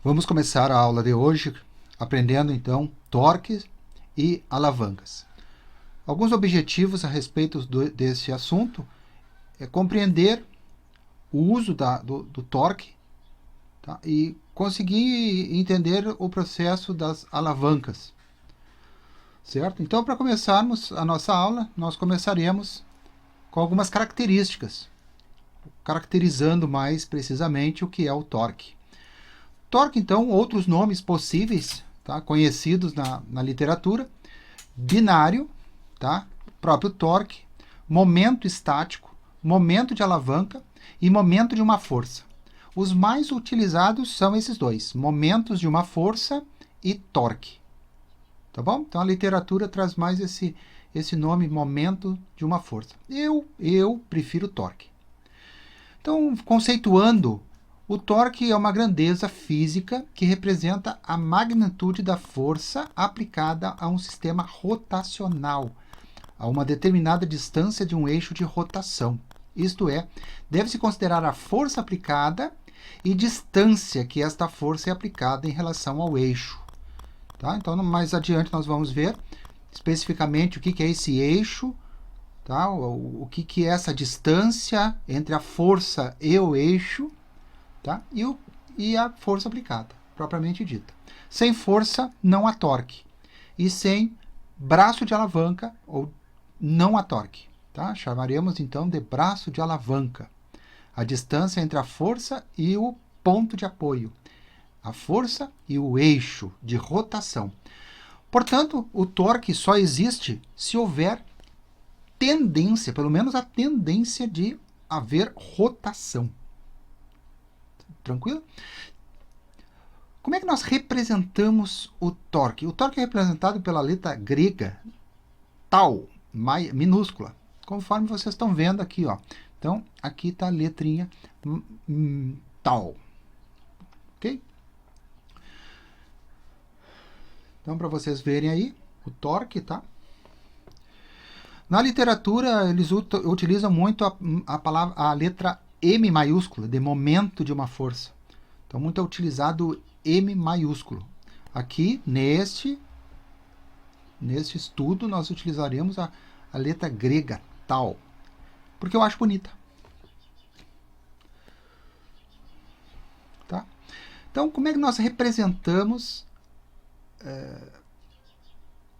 Vamos começar a aula de hoje aprendendo então torques e alavancas. Alguns objetivos a respeito desse assunto é compreender o uso do torque, tá? E conseguir entender o processo das alavancas, certo? Então, para começarmos a nossa aula, nós começaremos com algumas características, caracterizando mais precisamente o que é o torque. Torque, então, outros nomes possíveis, tá? Conhecidos na literatura: binário, tá? Próprio torque, momento estático, momento de alavanca e momento de uma força. Os mais utilizados são esses dois: momentos de uma força e torque. Tá bom? Então a literatura traz mais esse nome, momento de uma força. Eu prefiro torque. Então, conceituando, o torque é uma grandeza física que representa a magnitude da força aplicada a um sistema rotacional, a uma determinada distância de um eixo de rotação. Isto é, deve-se considerar a força aplicada e distância que esta força é aplicada em relação ao eixo. Tá? Então, mais adiante nós vamos ver especificamente o que é esse eixo, tá? O que é essa distância entre a força e o eixo, tá? E a força aplicada, propriamente dita. Sem força, não há torque. E sem braço de alavanca, ou não há torque. Tá? Chamaremos, então, de braço de alavanca a distância entre a força e o ponto de apoio. A força e o eixo de rotação. Portanto, o torque só existe se houver tendência, pelo menos a tendência de haver rotação. Tranquilo? Como é que nós representamos o torque? O torque é representado pela letra grega tau, minúscula, conforme vocês estão vendo aqui, ó. Então, aqui está a letrinha tau. Ok? Então, para vocês verem aí, o torque, tá? Na literatura, eles utilizam muito a letra M maiúscula, de momento de uma força. Então, muito é utilizado M maiúsculo. Aqui, neste estudo, nós utilizaremos a letra grega, tau, porque eu acho bonita. Tá? Então, como é que nós representamos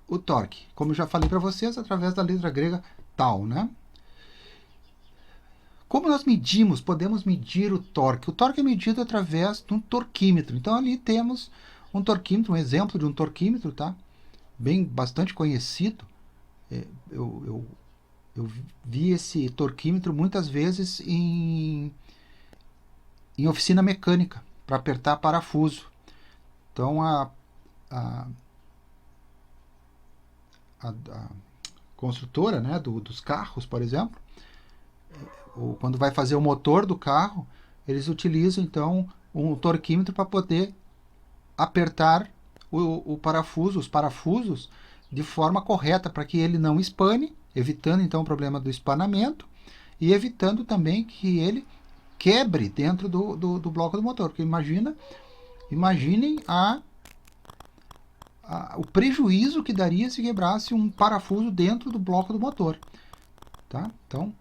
o torque? Como eu já falei para vocês, através da letra grega tau, né? Como nós medimos, podemos medir o torque? O torque é medido através de um torquímetro. Então, ali temos um torquímetro, um exemplo de um torquímetro, tá? Bastante conhecido. Eu vi esse torquímetro muitas vezes em oficina mecânica, para apertar parafuso. Então, a construtora, né, dos carros, por exemplo, ou quando vai fazer o motor do carro, eles utilizam então um torquímetro para poder apertar os parafusos de forma correta, para que ele não espane, evitando então o problema do espanamento e evitando também que ele quebre dentro do bloco do motor. Porque imaginem o prejuízo que daria se quebrasse um parafuso dentro do bloco do motor. Tá? Então,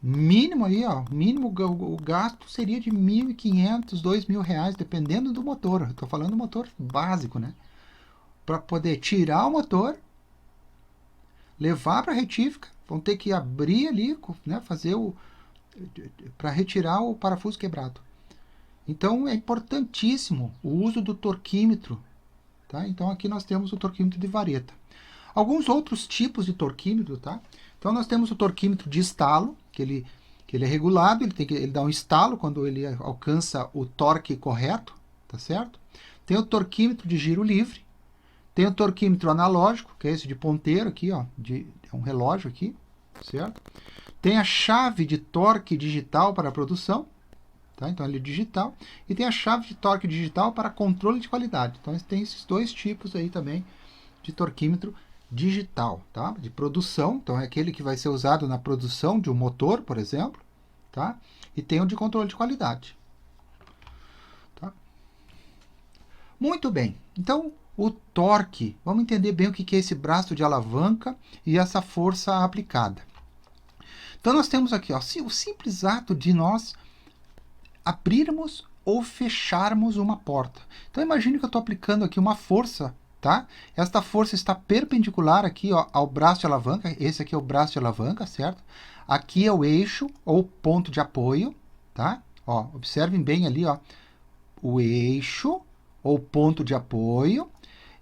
mínimo aí, ó, mínimo o gasto seria de R$ 1.500, R$ 2.000, dependendo do motor. Estou falando do motor básico, né? Para poder tirar o motor, levar para a retífica, vão ter que abrir ali, né, para retirar o parafuso quebrado. Então, é importantíssimo o uso do torquímetro. Tá? Então, aqui nós temos o torquímetro de vareta. Alguns outros tipos de torquímetro, tá? Então, nós temos o torquímetro de estalo, que ele é regulado, ele dá um estalo quando ele alcança o torque correto, tá certo? Tem o torquímetro de giro livre, tem o torquímetro analógico, que é esse de ponteiro aqui, ó, é um relógio aqui, certo? Tem a chave de torque digital para a produção, tá? Então, ele é digital. E tem a chave de torque digital para controle de qualidade. Então, tem esses dois tipos aí também de torquímetro digital, tá? De produção. Então, é aquele que vai ser usado na produção de um motor, por exemplo. Tá? E tem o de controle de qualidade. Tá? Muito bem. Então, o torque, vamos entender bem o que é esse braço de alavanca e essa força aplicada. Então, nós temos aqui ó, o simples ato de nós abrirmos ou fecharmos uma porta. Então, imagine que eu estou aplicando aqui uma força, tá? Esta força está perpendicular aqui ó, ao braço de alavanca. Esse aqui é o braço de alavanca, certo? Aqui é o eixo ou ponto de apoio, tá? Ó, observem bem ali, ó, o eixo ou ponto de apoio.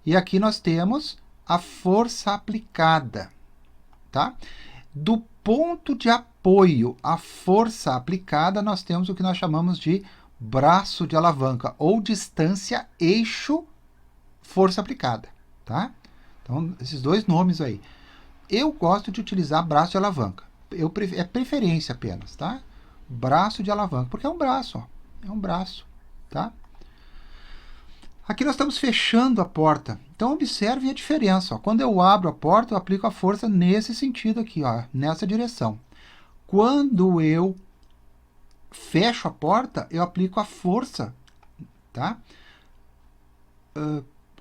E aqui nós temos a força aplicada, tá? Do ponto de apoio à força aplicada, nós temos o que nós chamamos de braço de alavanca, ou distância eixo força aplicada, tá? Então, esses dois nomes aí. Eu gosto de utilizar braço de alavanca. É preferência apenas, tá? Braço de alavanca, porque é um braço, ó. É um braço, tá? Aqui nós estamos fechando a porta. Então, observem a diferença. Ó. Quando eu abro a porta, eu aplico a força nesse sentido aqui, ó, nessa direção. Quando eu fecho a porta, eu aplico a força, tá?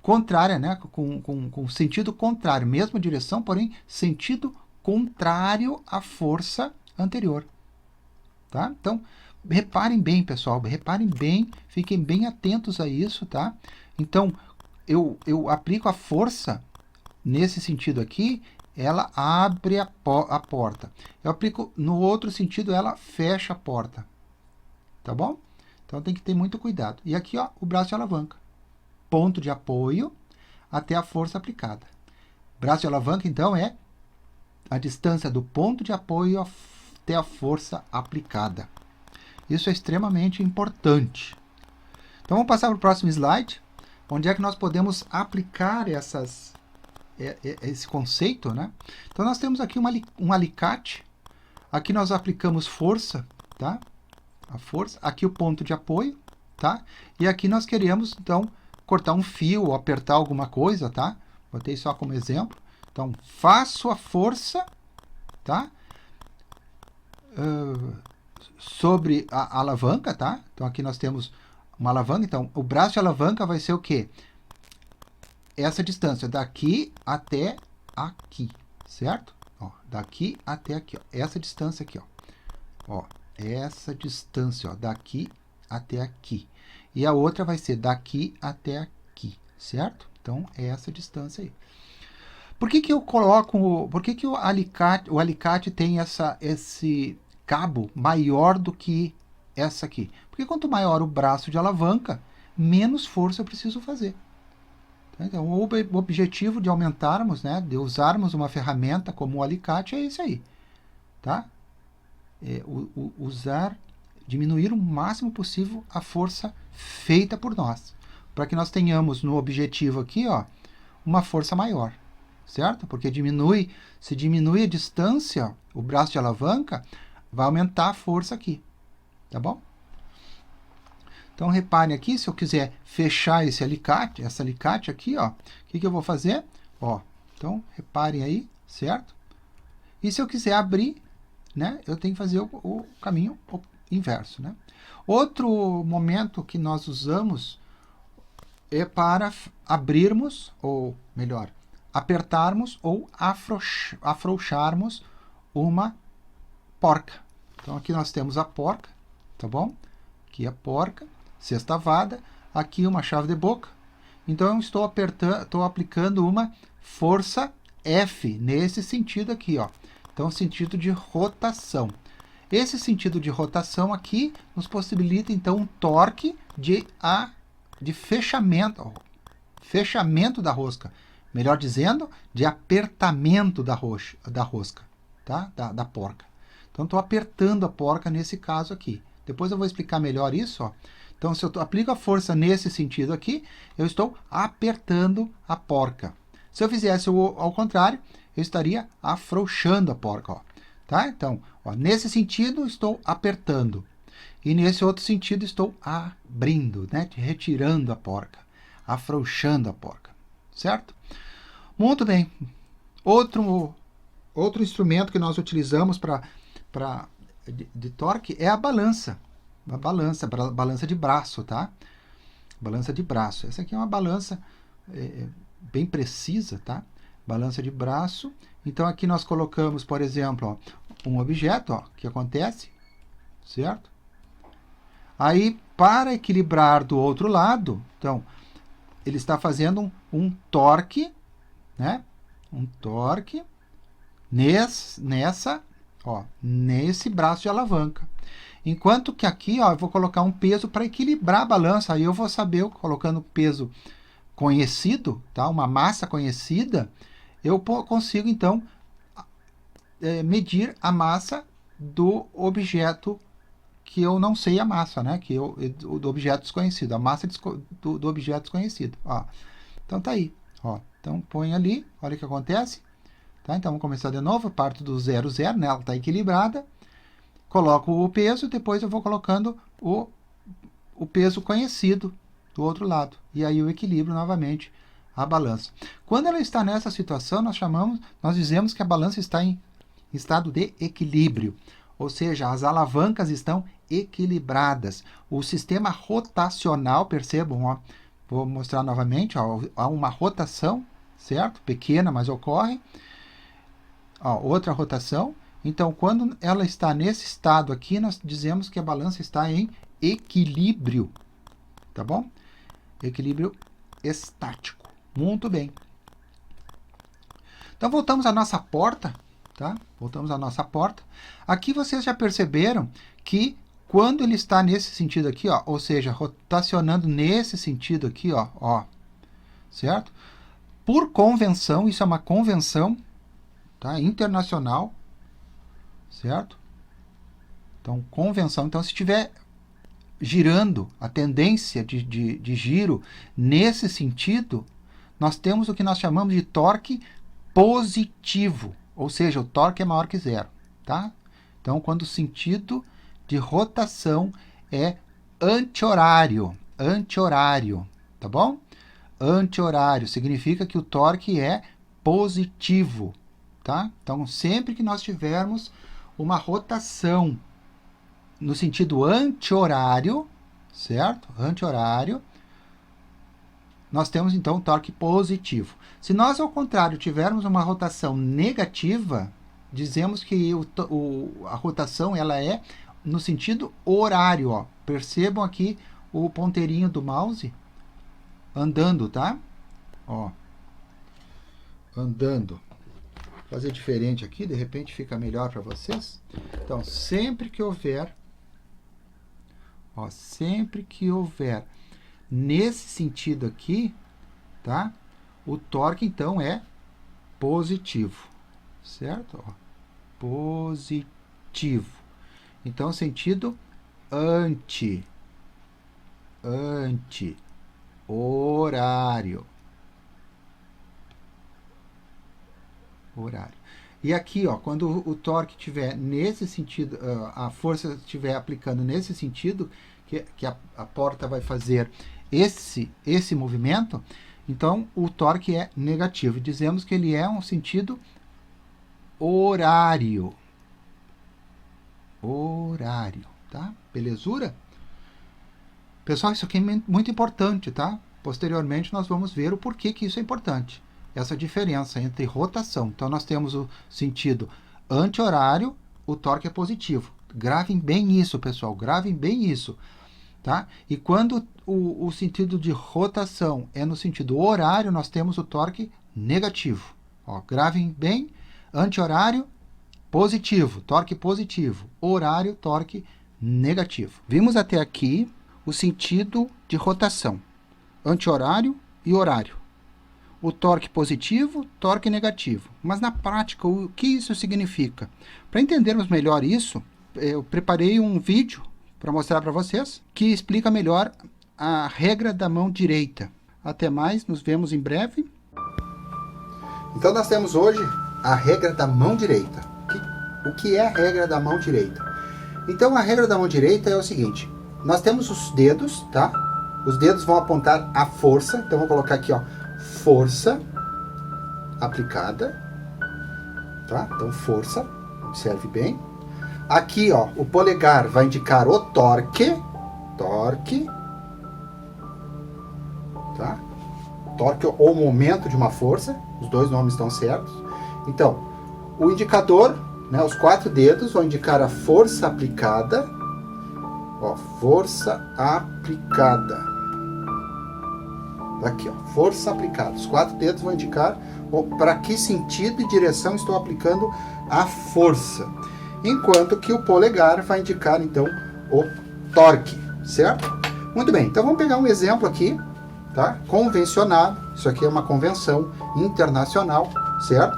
Contrária, né? Com sentido contrário. Mesma direção, porém, sentido contrário à força anterior. Tá? Então, reparem bem, pessoal, reparem bem, fiquem bem atentos a isso, tá? Então, eu aplico a força nesse sentido aqui, ela abre a porta. Eu aplico no outro sentido, ela fecha a porta. Tá bom? Então, tem que ter muito cuidado. E aqui, ó, o braço de alavanca. Ponto de apoio até a força aplicada. Braço de alavanca, então, é a distância do ponto de apoio até a força aplicada. Isso é extremamente importante. Então, vamos passar para o próximo slide, onde é que nós podemos aplicar esse conceito, né? Então, nós temos aqui um alicate. Aqui nós aplicamos força, tá? A força. Aqui o ponto de apoio, tá? E aqui nós queremos, então, cortar um fio ou apertar alguma coisa, tá? Botei só como exemplo. Então, faço a força, tá? Sobre a alavanca, tá? Então, aqui nós temos uma alavanca. Então, o braço de alavanca vai ser o quê? Essa distância, daqui até aqui, certo? Ó, daqui até aqui, ó. Essa distância aqui, ó. Ó, essa distância, ó, daqui até aqui. E a outra vai ser daqui até aqui, certo? Então, é essa distância aí. Por que eu coloco... Por que o alicate tem esse cabo maior do que essa aqui? Porque quanto maior o braço de alavanca, menos força eu preciso fazer. Então, o objetivo de aumentarmos, né, de usarmos uma ferramenta como o alicate é esse aí. Tá? Diminuir o máximo possível a força feita por nós. Para que nós tenhamos no objetivo aqui, ó, uma força maior. Certo? Porque se diminui a distância, o braço de alavanca, vai aumentar a força aqui. Tá bom? Então, reparem aqui, se eu quiser fechar esse alicate aqui, ó, o que eu vou fazer? Ó, então, reparem aí, certo? E se eu quiser abrir, né, eu tenho que fazer o caminho inverso, né? Outro momento que nós usamos é para abrirmos, ou melhor, apertarmos ou afrouxarmos uma porca. Então, aqui nós temos a porca, tá bom? Aqui a porca, sextavada, aqui uma chave de boca. Então, eu estou aplicando uma força F, nesse sentido aqui, ó. Então, sentido de rotação. Esse sentido de rotação aqui nos possibilita, então, um torque de fechamento da rosca. Melhor dizendo, de apertamento da rosca, tá? Da porca. Então, estou apertando a porca nesse caso aqui. Depois eu vou explicar melhor isso, ó. Então, se eu aplico a força nesse sentido aqui, eu estou apertando a porca. Se eu fizesse ao contrário, eu estaria afrouxando a porca, ó. Tá? Então, ó, nesse sentido, estou apertando. E nesse outro sentido, estou abrindo, né? Retirando a porca. Afrouxando a porca. Certo? Muito bem. Outro instrumento que nós utilizamos de torque é a balança. A balança de braço, tá? Balança de braço. Essa aqui é uma balança bem precisa, tá? Balança de braço. Então, aqui nós colocamos, por exemplo, ó, um objeto, ó, que acontece, certo? Aí, para equilibrar do outro lado, então, ele está fazendo um torque, né? Um torque nesse braço de alavanca. Enquanto que aqui, ó, eu vou colocar um peso para equilibrar a balança. Aí eu vou saber, colocando peso conhecido, tá? Uma massa conhecida, eu consigo, então, medir a massa do objeto que eu não sei a massa, né? Do objeto desconhecido, a massa do objeto desconhecido. Ó. Então, tá aí. Ó. Então, põe ali, olha o que acontece. Tá? Então, vamos começar de novo, parto do 0, 0, né? Ela está equilibrada. Coloco o peso, depois eu vou colocando o peso conhecido do outro lado. E aí eu equilibro novamente a balança. Quando ela está nessa situação, nós dizemos que a balança está em estado de equilíbrio. Ou seja, as alavancas estão equilibradas. O sistema rotacional, percebam, ó, vou mostrar novamente, ó, há uma rotação, certo? Pequena, mas ocorre. Ó, outra rotação. Então, quando ela está nesse estado aqui, nós dizemos que a balança está em equilíbrio. Tá bom? Equilíbrio estático. Muito bem. Então, voltamos à nossa porta. Tá? Voltamos à nossa porta. Aqui vocês já perceberam que quando ele está nesse sentido aqui, ó, ou seja, rotacionando nesse sentido aqui, ó, certo? Por convenção, isso é uma convenção, tá? Internacional, certo? Então, convenção. Então, se estiver girando, a tendência de giro nesse sentido, nós temos o que nós chamamos de torque positivo. Ou seja, o torque é maior que zero, tá? Então, quando o sentido de rotação é anti-horário, tá bom? Anti-horário significa que o torque é positivo, tá? Então, sempre que nós tivermos uma rotação no sentido anti-horário, certo? Anti-horário, nós temos, então, torque positivo. Se nós, ao contrário, tivermos uma rotação negativa, dizemos que a rotação ela é no sentido horário. Ó. Percebam aqui o ponteirinho do mouse andando, tá? Ó. Andando. Vou fazer diferente aqui, de repente fica melhor para vocês. Então, sempre que houver nesse sentido aqui, tá? O torque, então, é positivo, certo? Ó, positivo. Então, sentido horário. E aqui, ó, quando o torque estiver nesse sentido, a força estiver aplicando nesse sentido, que a porta vai fazer esse movimento, então o torque é negativo. Dizemos que ele é um sentido horário. Tá? Belezura? Pessoal, isso aqui é muito importante, tá? Posteriormente nós vamos ver o porquê que isso é importante. Essa diferença entre rotação. Então nós temos o sentido anti-horário, o torque é positivo. Gravem bem isso, pessoal, gravem bem isso. Tá? E quando o sentido de rotação é no sentido horário, nós temos o torque negativo. Ó, gravem bem, anti-horário, positivo, torque positivo, horário, torque negativo. Vimos até aqui o sentido de rotação, anti-horário e horário. O torque positivo, torque negativo. Mas na prática, o que isso significa? Para entendermos melhor isso, eu preparei um vídeo para mostrar para vocês, que explica melhor a regra da mão direita. Até mais, nos vemos em breve. Então nós temos hoje a regra da mão direita. O que é a regra da mão direita? Então a regra da mão direita é o seguinte, nós temos os dedos, tá? Os dedos vão apontar a força, então vou colocar aqui, ó, força aplicada, tá? Então força, observe bem. Aqui, ó, o polegar vai indicar o torque, tá? Torque ou momento de uma força, os dois nomes estão certos. Então, o indicador, né, os 4 dedos vão indicar a força aplicada. Ó, força aplicada. Aqui, ó, força aplicada. Os 4 dedos vão indicar para que sentido e direção estou aplicando a força. Enquanto que o polegar vai indicar, então, o torque, certo? Muito bem, então vamos pegar um exemplo aqui, tá? Convencionado, isso aqui é uma convenção internacional, certo?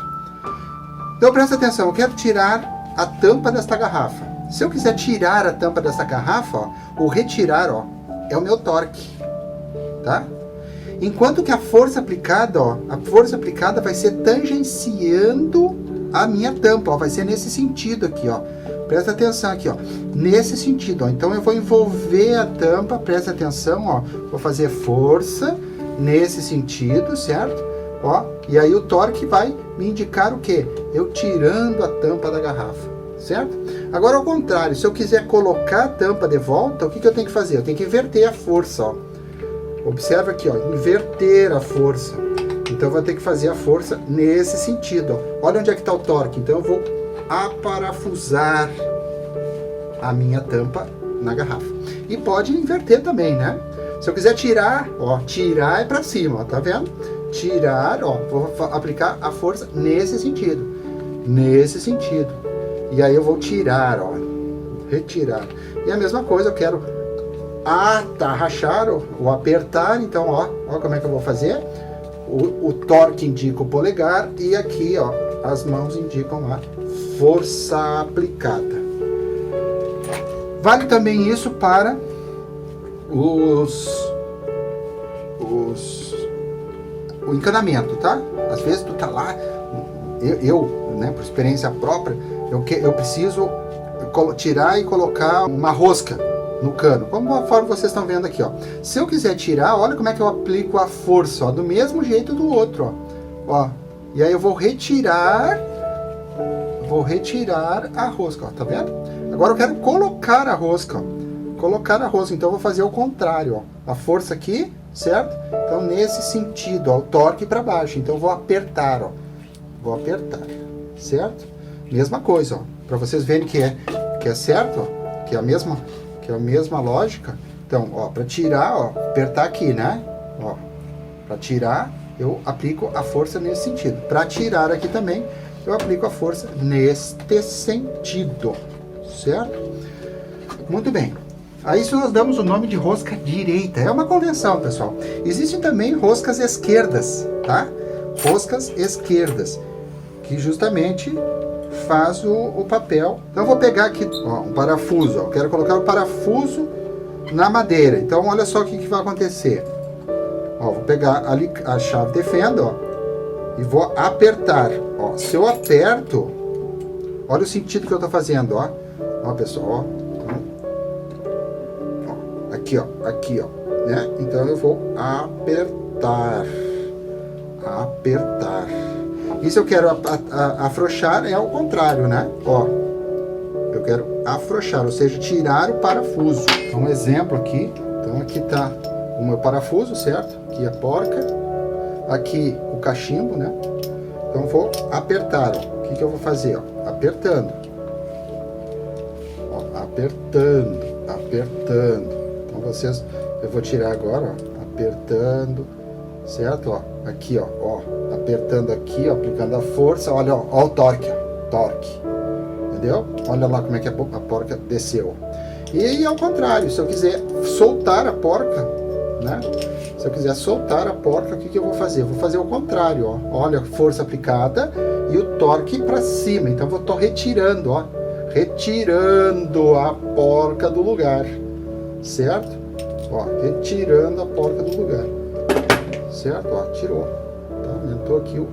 Então presta atenção, eu quero tirar a tampa desta garrafa. Se eu quiser tirar a tampa dessa garrafa, ó, o retirar, ó, é o meu torque, tá? Enquanto que a força aplicada, ó, a força aplicada vai ser tangenciando a minha tampa, ó, vai ser nesse sentido aqui, ó. Presta atenção aqui, ó, nesse sentido, ó. Então eu vou envolver a tampa, presta atenção, ó, vou fazer força nesse sentido, certo? Ó, e aí o torque vai me indicar o quê? Eu tirando a tampa da garrafa, certo? Agora ao contrário, se eu quiser colocar a tampa de volta, o que eu tenho que fazer? Eu tenho que inverter a força, ó. Observa aqui, ó, inverter a força. Então eu vou ter que fazer a força nesse sentido, ó. Olha onde é que está o torque. Então eu vou aparafusar a minha tampa na garrafa. E pode inverter também, né? Se eu quiser tirar, ó, tirar é para cima, ó, tá vendo? Tirar, ó, vou aplicar a força nesse sentido. Nesse sentido. E aí eu vou tirar, ó, retirar. E a mesma coisa, eu quero atarrachar ou apertar, então, ó como é que eu vou fazer? O torque indica o polegar e aqui, ó, as mãos indicam a força aplicada. Vale também isso para o encanamento, tá? Às vezes tu tá lá, eu né, por experiência própria, eu preciso tirar e colocar uma rosca no cano, como a forma que vocês estão vendo aqui, ó. Se eu quiser tirar, olha como é que eu aplico a força, ó, do mesmo jeito do outro, ó. E aí eu vou retirar a rosca, ó, tá vendo? Agora eu quero colocar a rosca, ó. Colocar a rosca, então eu vou fazer o contrário, ó. A força aqui, certo? Então nesse sentido, ó, o torque para baixo, então eu vou apertar, ó. Vou apertar, certo? Mesma coisa, ó, para vocês verem que é certo, ó, que é a mesma lógica. Então, ó, para tirar, ó, apertar aqui, né? Ó, para tirar, eu aplico a força nesse sentido. Para tirar aqui também, eu aplico a força neste sentido, certo? Muito bem. A isso nós damos o nome de rosca direita. É uma convenção, pessoal. Existem também roscas esquerdas, tá? Roscas esquerdas, que justamente faz o papel. Então eu vou pegar aqui, ó, um parafuso, ó. Eu quero colocar o parafuso na madeira. Então olha só o que vai acontecer. Ó, vou pegar ali a chave de fenda, ó, e vou apertar. Ó, se eu aperto, olha o sentido que eu estou fazendo, ó. Ó, pessoal, ó. Aqui, ó, né? Então eu vou apertar. E se eu quero afrouxar, é o contrário, né? Ó, eu quero afrouxar, ou seja, tirar o parafuso. Então, um exemplo aqui. Então, aqui tá o meu parafuso, certo? Aqui a porca. Aqui o cachimbo, né? Então, eu vou apertar, ó. O que eu vou fazer, ó? Apertando. Ó, apertando. Então, eu vou tirar agora, ó. Apertando, certo? Ó, aqui, ó, apertando aqui, ó, aplicando a força, olha, ó o torque, entendeu? Olha lá como é que a porca desceu. E ao contrário, se eu quiser soltar a porca, né? Se eu quiser soltar a porca, o que eu vou fazer? Eu vou fazer o contrário, ó. Olha a força aplicada e o torque para cima. Então eu tô retirando, ó, retirando a porca do lugar, certo? Ó, retirando a porca do lugar. Certo? Ó, tirou. Tá? Aumentou aqui o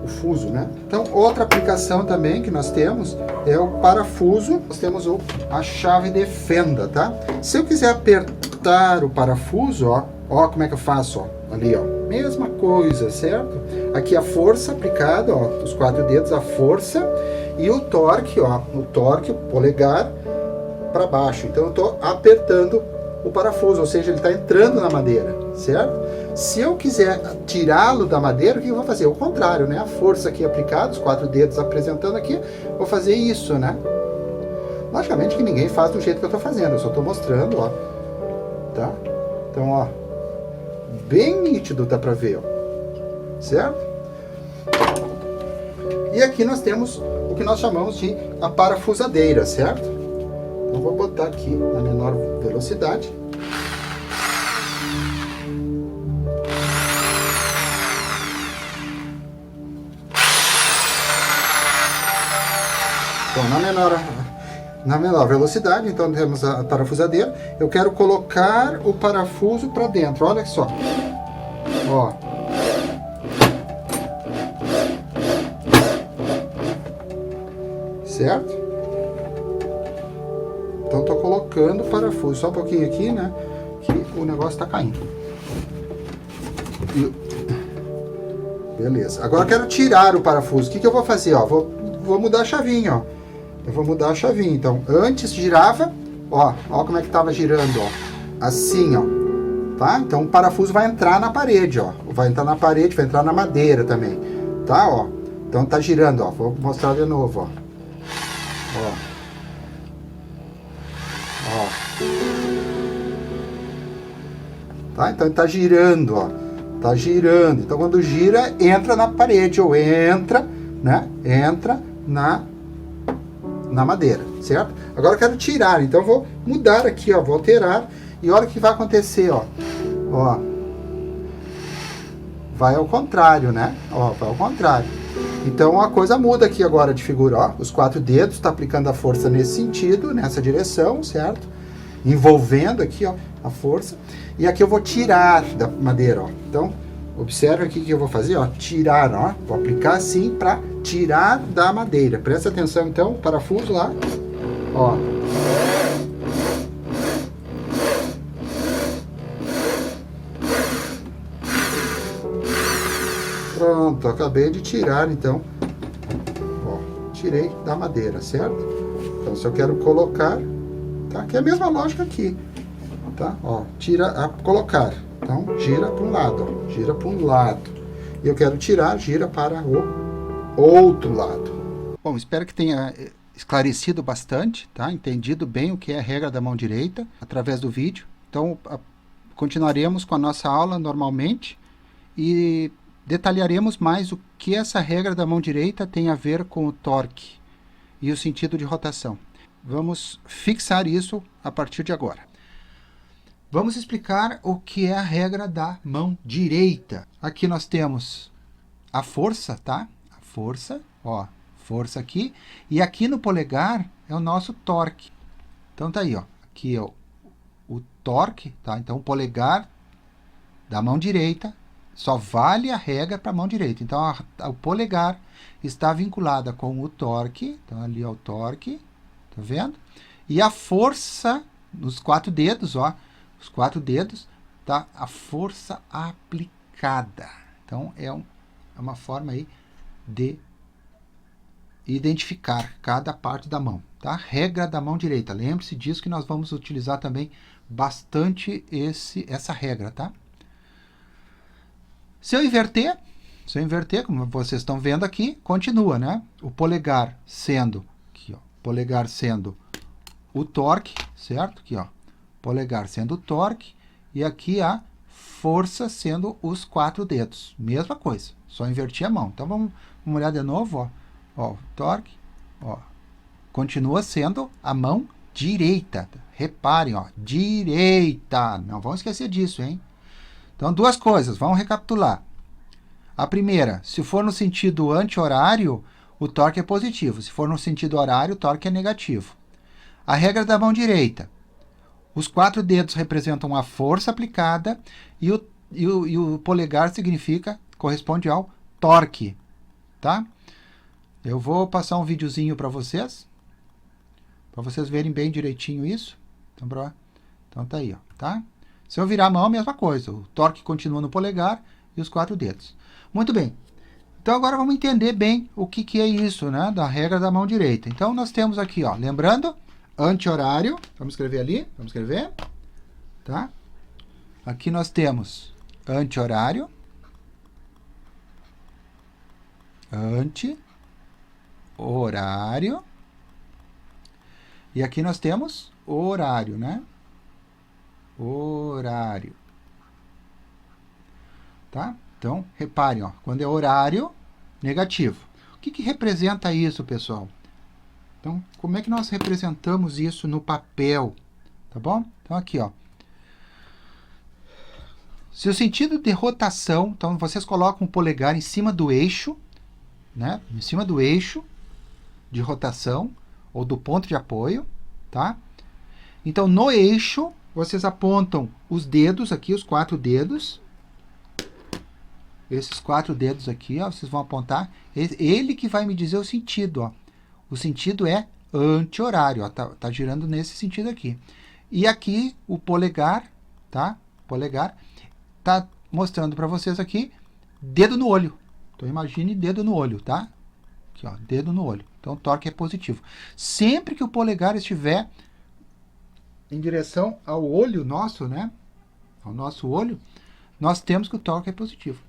fuso, né? Então, outra aplicação também que nós temos é o parafuso. Nós temos a chave de fenda, tá? Se eu quiser apertar o parafuso, ó como é que eu faço, ó. Ali, ó. Mesma coisa, certo? Aqui a força aplicada, ó. Os 4 dedos, a força. E o torque, ó. O torque, o polegar para baixo. Então, eu tô apertando o parafuso, ou seja, ele está entrando na madeira. certo? Se eu quiser tirá-lo da madeira, o que eu vou fazer? O contrário, né? A força aqui aplicada, os 4 dedos apresentando aqui, vou fazer isso, né? Logicamente que ninguém faz do jeito que eu estou fazendo, eu só estou mostrando, ó. Tá? Então, ó, bem nítido dá pra ver, ó. Certo? E aqui nós temos o que nós chamamos de a parafusadeira, certo? Então vou botar aqui na menor velocidade. Então na menor velocidade, então temos a parafusadeira. Eu quero colocar o parafuso para dentro, olha só. Ó. Certo? Então estou colocando o parafuso, só um pouquinho aqui, né? Que o negócio está caindo. Beleza. Agora eu quero tirar o parafuso. O que eu vou fazer? Ó, vou mudar a chavinha, ó. Eu vou mudar a chavinha. Então, antes girava, ó como é que estava girando, ó. Assim, ó. Tá? Então o parafuso vai entrar na parede, ó. Vai entrar na parede, vai entrar na madeira também. Tá, ó. Então tá girando, ó. Vou mostrar de novo, ó. Ó. Tá? Então ele tá girando, ó. Tá girando. Então quando gira, entra na parede ou entra, né? Entra na madeira, certo? Agora eu quero tirar, então eu vou mudar aqui, ó. Vou alterar e olha o que vai acontecer, ó. Ó. Vai ao contrário, né? Ó, vai ao contrário. Então a coisa muda aqui agora de figura, ó. Os 4 dedos tá aplicando a força nesse sentido, nessa direção, certo? Envolvendo aqui, ó, a força. E aqui eu vou tirar da madeira, ó. Então, observe aqui que eu vou fazer, ó, tirar, ó. Vou aplicar assim para tirar da madeira. Presta atenção então, parafuso lá, ó. Pronto, acabei de tirar, então, ó, tirei da madeira, certo? Então, se eu quero colocar, tá? Que é a mesma lógica aqui, tá? Ó, colocar, então, gira para um lado, ó, gira para um lado. E eu quero tirar, gira para o outro lado. Bom, espero que tenha esclarecido bastante, tá? Entendido bem o que é a regra da mão direita através do vídeo. Então, continuaremos com a nossa aula normalmente e detalharemos mais o que essa regra da mão direita tem a ver com o torque e o sentido de rotação. Vamos fixar isso a partir de agora. Vamos explicar o que é a regra da mão direita. Aqui nós temos a força, tá? A força, ó, força aqui. E aqui no polegar é o nosso torque. Então tá aí, ó. Aqui é o torque, tá? Então o polegar da mão direita só vale a regra para a mão direita. Então, o polegar está vinculada com o torque. Então, ali é o torque. Tá vendo? E a força nos 4 dedos, ó. Os 4 dedos, tá? A força aplicada. Então, é uma forma aí de identificar cada parte da mão, tá? Regra da mão direita. Lembre-se disso que nós vamos utilizar também bastante essa regra, tá? Se eu inverter, como vocês estão vendo aqui, continua, né? O polegar sendo, aqui, ó, polegar sendo o torque, certo? Aqui, ó, polegar sendo o torque, e aqui a força sendo os 4 dedos. Mesma coisa, só invertir a mão. Então, vamos olhar de novo, ó. Ó, o torque, ó, continua sendo a mão direita. Reparem, ó, direita. Não vão esquecer disso, hein? Então, 2 coisas, vamos recapitular. A primeira, se for no sentido anti-horário, o torque é positivo. Se for no sentido horário, o torque é negativo. A regra da mão direita. Os 4 dedos representam a força aplicada e o polegar corresponde ao torque. Tá? Eu vou passar um videozinho para vocês verem bem direitinho isso. Então tá aí, ó, tá? Se eu virar a mão, a mesma coisa. O torque continua no polegar e os 4 dedos. Muito bem. Então, agora vamos entender bem o que é isso, né? Da regra da mão direita. Então, nós temos aqui, ó, lembrando, anti-horário. Vamos escrever ali. Vamos escrever. Tá? Aqui nós temos anti-horário. Anti-horário. E aqui nós temos horário, né? Horário. Tá? Então, reparem, ó, quando é horário, negativo. O que representa isso, pessoal? Então, como é que nós representamos isso no papel? Tá bom? Então, aqui, ó. Se o sentido de rotação, então vocês colocam o polegar em cima do eixo, né? Em cima do eixo de rotação, ou do ponto de apoio, tá? Então, no eixo, vocês apontam os dedos aqui, os 4 dedos. Esses 4 dedos aqui, ó, vocês vão apontar. Ele que vai me dizer o sentido, ó. O sentido é anti-horário, ó. Tá girando nesse sentido aqui. E aqui, o polegar, tá? Polegar tá mostrando para vocês aqui, dedo no olho. Então, imagine dedo no olho, tá? Aqui, ó, dedo no olho. Então, o torque é positivo. Sempre que o polegar estiver em direção ao olho nosso, né? Ao nosso olho, nós temos que o torque é positivo.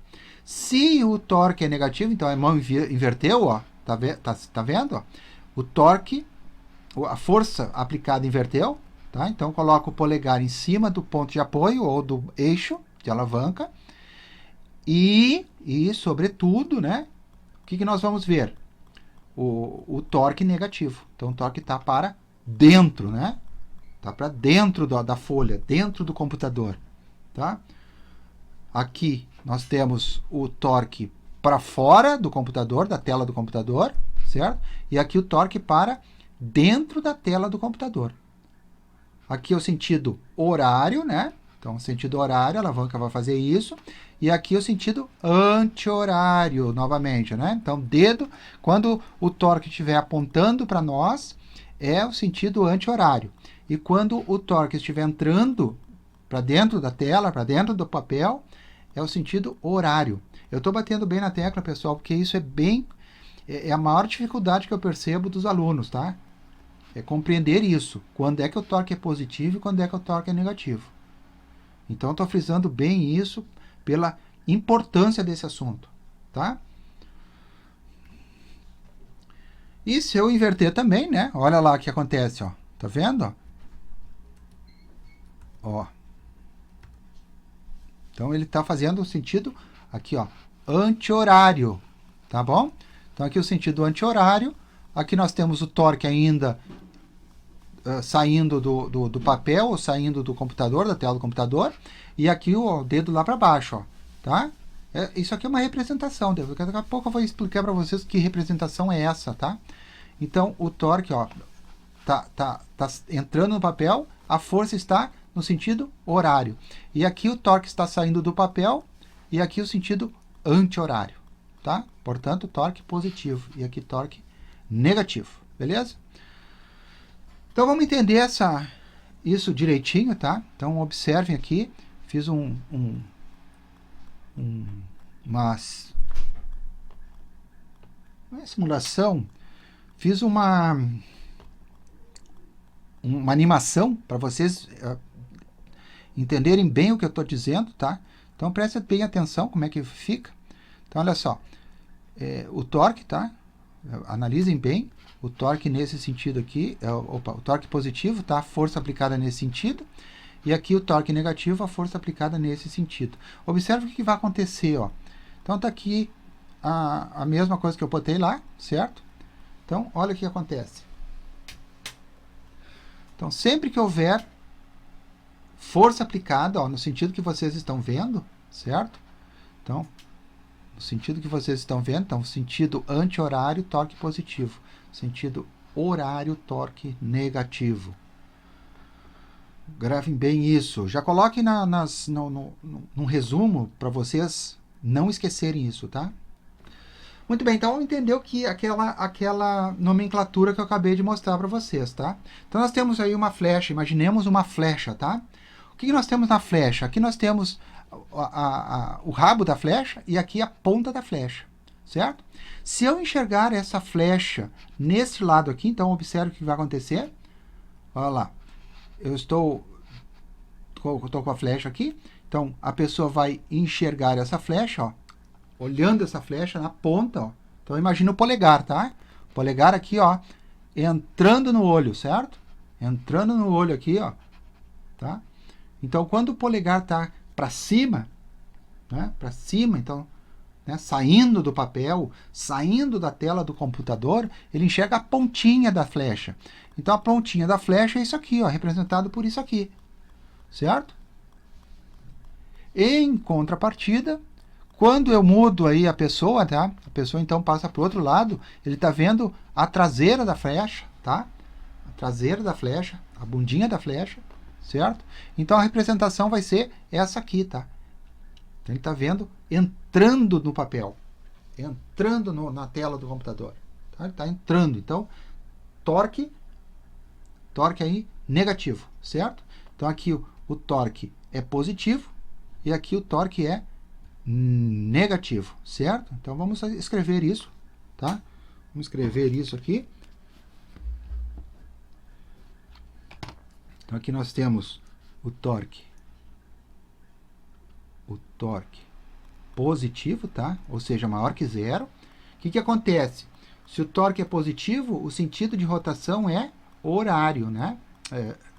Se o torque é negativo, então a mão inverteu, ó. Tá vendo? Ó? O torque, a força aplicada inverteu, tá? Então, coloca o polegar em cima do ponto de apoio ou do eixo de alavanca. E sobretudo, né? O que nós vamos ver? O torque negativo. Então, o torque está para dentro, né? Está para dentro da folha, dentro do computador, tá? Aqui nós temos o torque para fora do computador, da tela do computador, certo? E aqui o torque para dentro da tela do computador. Aqui é o sentido horário, né? Então, sentido horário, a alavanca vai fazer isso. E aqui é o sentido anti-horário, novamente, né? Então, dedo, quando o torque estiver apontando para nós, é o sentido anti-horário. E quando o torque estiver entrando para dentro da tela, para dentro do papel, é o sentido horário. Eu estou batendo bem na tecla, pessoal, porque isso é a maior dificuldade que eu percebo dos alunos, tá? É compreender isso. Quando é que o torque é positivo e quando é que o torque é negativo. Então, estou frisando bem isso pela importância desse assunto, tá? E se eu inverter também, né? Olha lá o que acontece, ó. Tá vendo? Ó. Então, ele está fazendo o sentido aqui, ó, anti-horário, tá bom? Então, aqui o sentido anti-horário. Aqui nós temos o torque ainda saindo do papel, ou saindo do computador, da tela do computador. E aqui o dedo lá para baixo, ó, tá? Isso aqui é uma representação. Daqui a pouco eu vou explicar para vocês que representação é essa, tá? Então, o torque, ó, tá entrando no papel, a força está no sentido horário. E aqui o torque está saindo do papel, e aqui o sentido anti-horário, tá? Portanto, torque positivo, e aqui torque negativo, beleza? Então, vamos entender isso direitinho, tá? Então, observem aqui, fiz uma simulação, fiz uma animação para vocês entenderem bem o que eu estou dizendo, tá? Então, prestem bem atenção como é que fica. Então, olha só, o torque, tá? Analisem bem, o torque nesse sentido aqui, o torque positivo, tá? A força aplicada nesse sentido, e aqui o torque negativo, a força aplicada nesse sentido. Observe o que vai acontecer, ó. Então, tá aqui a mesma coisa que eu botei lá, certo? Então, olha o que acontece. Então, sempre que houver força aplicada, ó, no sentido que vocês estão vendo, certo? Então, no sentido que vocês estão vendo, então, sentido anti-horário, torque positivo. Sentido horário, torque negativo. Gravem bem isso. Já coloquem num resumo para vocês não esquecerem isso, tá? Muito bem, então entendeu que aquela nomenclatura que eu acabei de mostrar para vocês, tá? Então nós temos aí uma flecha, imaginemos uma flecha, tá? O que nós temos na flecha? Aqui nós temos o rabo da flecha e aqui a ponta da flecha, certo? Se eu enxergar essa flecha nesse lado aqui, então observe o que vai acontecer. Olha lá, eu estou com a flecha aqui, Então, a pessoa vai enxergar essa flecha, ó, olhando essa flecha na ponta, ó. Então, imagina o polegar, tá? O polegar aqui, ó, entrando no olho, certo? Entrando no olho aqui, ó, tá? Então, quando o polegar tá para cima, né? Para cima, então, né, saindo do papel, saindo da tela do computador, ele enxerga a pontinha da flecha. Então, a pontinha da flecha é isso aqui, ó, representado por isso aqui, certo? Em contrapartida, quando eu mudo aí a pessoa, tá? A pessoa então passa para o outro lado, ele está vendo a traseira da flecha, tá? A traseira da flecha, a bundinha da flecha, certo? Então a representação vai ser essa aqui, tá? Então ele está vendo entrando no papel, entrando na tela do computador, tá? Ele está entrando. Então, torque aí negativo, certo? Então aqui o torque é positivo e aqui o torque é negativo, certo? Então vamos escrever isso, tá? Vamos escrever isso aqui. Então aqui nós temos o torque positivo, tá? Ou seja, maior que zero. O que acontece? Se o torque é positivo, o sentido de rotação é horário, né?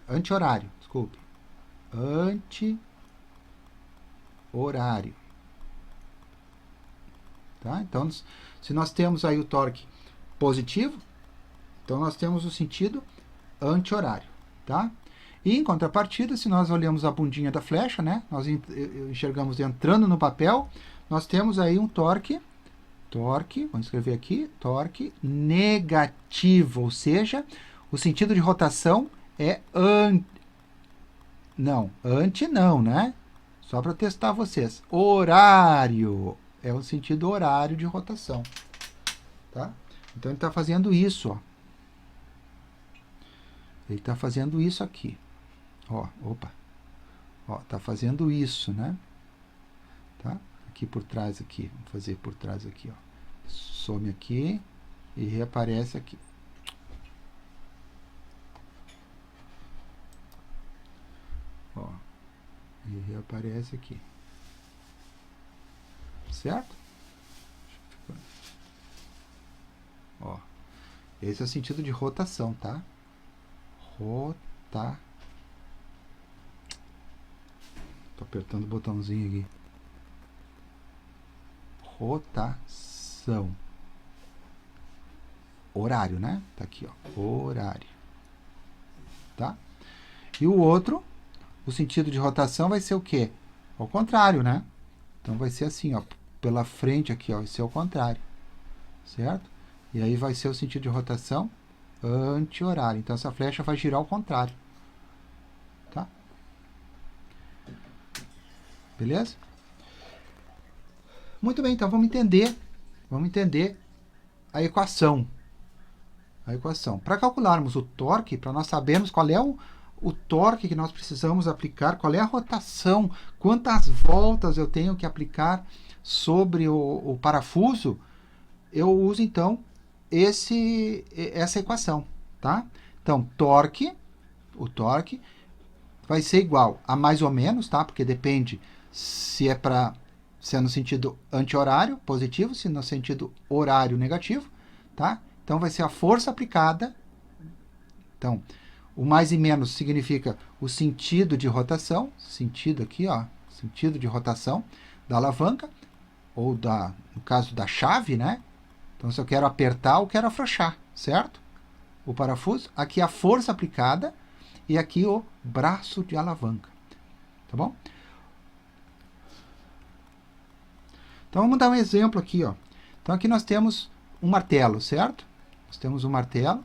Anti-horário, desculpe. Anti-horário. Tá? Então, se nós temos aí o torque positivo, então nós temos o sentido anti-horário, tá? E em contrapartida, se nós olhamos a bundinha da flecha, né, nós enxergamos entrando no papel, nós temos aí um torque, vamos escrever aqui, torque negativo, ou seja, o sentido de rotação é anti não, né? Só para testar vocês. Horário é o sentido horário de rotação, tá? Então ele está fazendo isso, ó. Ele está fazendo isso aqui. Ó, opa. Ó, tá fazendo isso, né? Tá? Aqui por trás aqui. Vamos fazer por trás aqui, ó. Some aqui e reaparece aqui. Ó. E reaparece aqui. Certo? Ó. Esse é o sentido de rotação, tá? Tô apertando o botãozinho aqui. Rotação. Horário, né? Tá aqui, ó. Horário. Tá? E o outro, o sentido de rotação vai ser o quê? Ao contrário, né? Então vai ser assim, ó. Pela frente aqui, ó. Vai ser ao contrário. Certo? E aí vai ser o sentido de rotação anti-horário. Então essa flecha vai girar ao contrário. Tá? Beleza? Muito bem, então vamos entender a equação. Para calcularmos o torque, para nós sabermos qual é o torque que nós precisamos aplicar, qual é a rotação, quantas voltas eu tenho que aplicar sobre o parafuso, eu uso então essa equação, tá? Então, o torque vai ser igual a mais ou menos, tá? Porque depende se é no sentido anti-horário, positivo, se no sentido horário, negativo, tá? Então, vai ser a força aplicada. Então, o mais e menos significa o sentido de rotação, sentido aqui, ó, sentido de rotação da alavanca, ou no caso da chave, né? Então, se eu quero apertar ou quero afrouxar, certo? O parafuso, aqui a força aplicada e aqui o braço de alavanca, tá bom? Então, vamos dar um exemplo aqui, ó. Então, aqui nós temos um martelo, certo? Nós temos um martelo.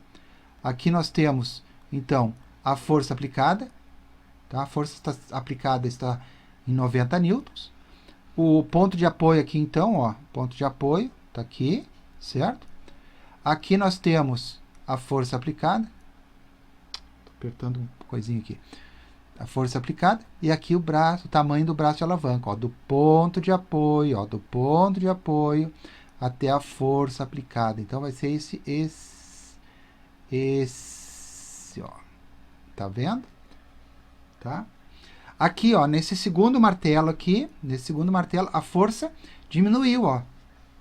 Aqui nós temos, então, a força aplicada, tá? A força aplicada está em 90 newtons. O ponto de apoio aqui, então, ó, ponto de apoio, tá aqui, certo? Aqui nós temos a força aplicada. Tô apertando uma coisinha aqui. A força aplicada. E aqui o tamanho do braço de alavanca, ó, do ponto de apoio, ó, do ponto de apoio até a força aplicada. Então vai ser esse, ó. Tá vendo? Tá? Aqui, ó, nesse segundo martelo aqui, a força diminuiu, ó.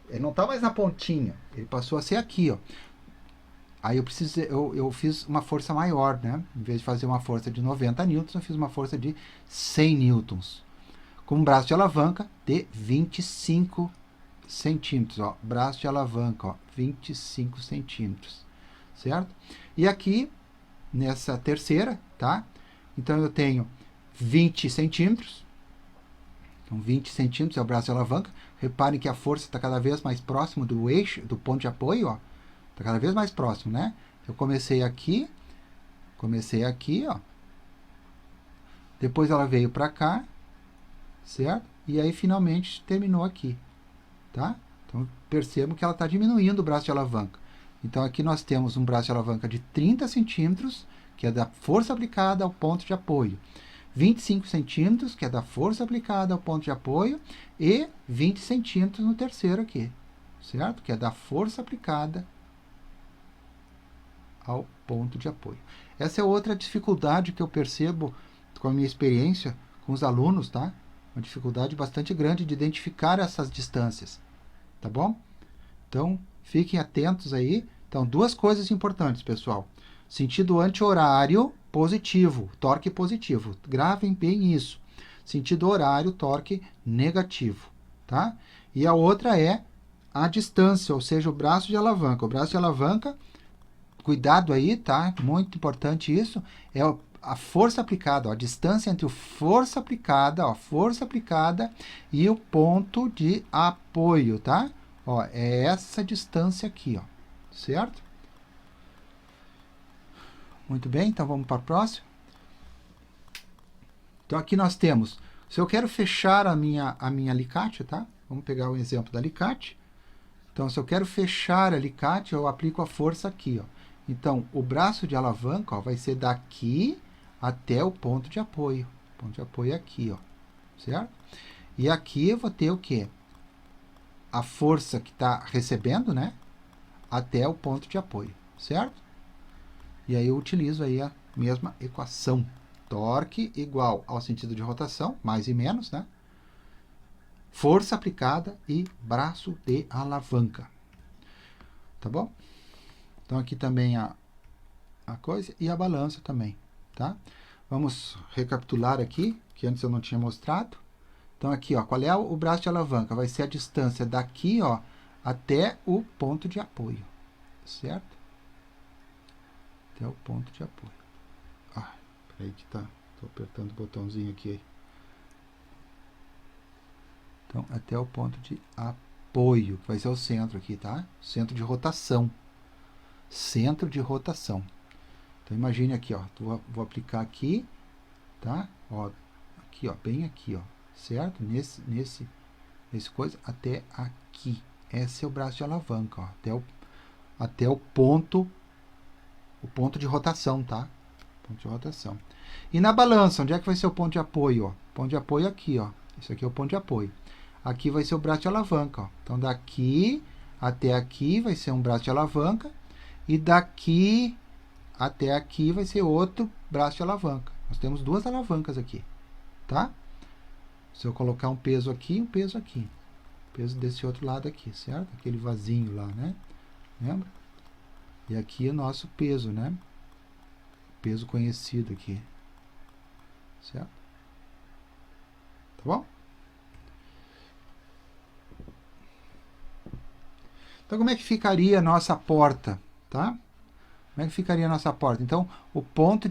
Ele não está mais na pontinha, ele passou a ser aqui, ó. Aí eu fiz uma força maior, né? Em vez de fazer uma força de 90 newtons, eu fiz uma força de 100 newtons. Com um braço de alavanca de 25 centímetros, ó. Braço de alavanca, ó, 25 centímetros, certo? E aqui, nessa terceira, tá? Então, eu tenho 20 centímetros. Então, 20 centímetros é o braço de alavanca. Reparem que a força está cada vez mais próximo do eixo, do ponto de apoio, ó. Está cada vez mais próximo, né? Eu comecei aqui, ó. Depois ela veio para cá, certo? E aí, finalmente, terminou aqui, tá? Então, percebam que ela está diminuindo o braço de alavanca. Então, aqui nós temos um braço de alavanca de 30 centímetros, que é da força aplicada ao ponto de apoio. 25 centímetros, que é da força aplicada ao ponto de apoio, e 20 centímetros no terceiro aqui, certo? Que é da força aplicada ao ponto de apoio. Essa é outra dificuldade que eu percebo com a minha experiência com os alunos, tá? Uma dificuldade bastante grande de identificar essas distâncias, tá bom? Então, fiquem atentos aí. Então, duas coisas importantes, pessoal. Sentido anti-horário positivo, torque positivo. Gravem bem isso. Sentido horário, torque negativo, tá? E a outra é a distância, ou seja, o braço de alavanca. O braço de alavanca, cuidado aí, tá? Muito importante isso. É a força aplicada, ó, a distância entre a força aplicada e o ponto de apoio, tá? Ó, é essa distância aqui, ó, certo? Muito bem, então vamos para a próxima. Então aqui nós temos, se eu quero fechar a minha alicate, tá? Vamos pegar o exemplo da alicate. Então, se eu quero fechar a alicate, eu aplico a força aqui, ó. Então, o braço de alavanca, ó, vai ser daqui até o ponto de apoio. O ponto de apoio é aqui, ó, certo? E aqui eu vou ter o quê? A força que está recebendo, né? Até o ponto de apoio, certo? E aí eu utilizo aí a mesma equação. Torque igual ao sentido de rotação, mais e menos, né? Força aplicada e braço de alavanca. Tá bom? Então, aqui também a coisa e a balança também, tá? Vamos recapitular aqui, que antes eu não tinha mostrado. Então, aqui, ó, qual é o braço de alavanca? Vai ser a distância daqui, ó, até o ponto de apoio, certo? Até o ponto de apoio. Ah, peraí que tô apertando o botãozinho aqui. Então, até o ponto de apoio, que vai ser o centro aqui, tá? Centro de rotação. Centro de rotação. Então, imagine aqui, ó. Vou aplicar aqui, tá? Ó, aqui, ó, bem aqui, ó. Certo? Nesse coisa, até aqui. Esse é o braço de alavanca, ó. Até o ponto de rotação, tá? Ponto de rotação. E na balança, onde é que vai ser o ponto de apoio, ó? Ponto de apoio aqui, ó. Isso aqui é o ponto de apoio. Aqui vai ser o braço de alavanca, ó. Então, daqui até aqui vai ser um braço de alavanca. E daqui até aqui vai ser outro braço de alavanca. Nós temos duas alavancas aqui, tá? Se eu colocar um peso aqui, um peso aqui. Peso desse outro lado aqui, certo? Aquele vasinho lá, né? Lembra? E aqui é o nosso peso, né? Peso conhecido aqui. Certo? Tá bom? Então, como é que ficaria a nossa porta, tá? Como é que ficaria a nossa porta? Então, o ponto